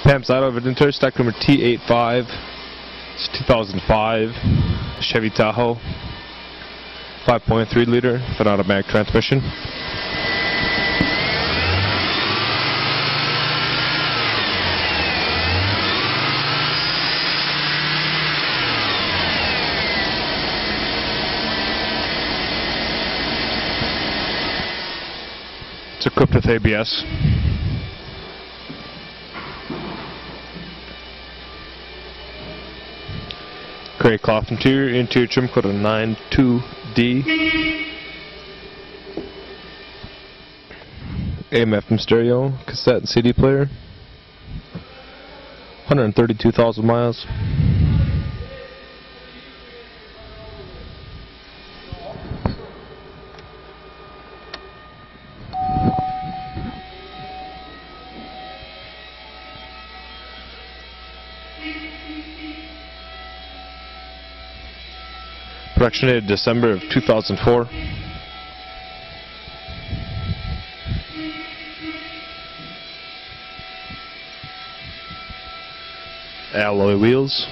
PAM's out of inventory, stock number T0085. It's 2005 Chevy Tahoe, 5.3 liter, with an automatic transmission. It's equipped with ABS. Gray cloth interior trim code of 92D. AM/FM stereo, cassette and CD player. 132,000 miles. Production dated December of 2004. Alloy wheels.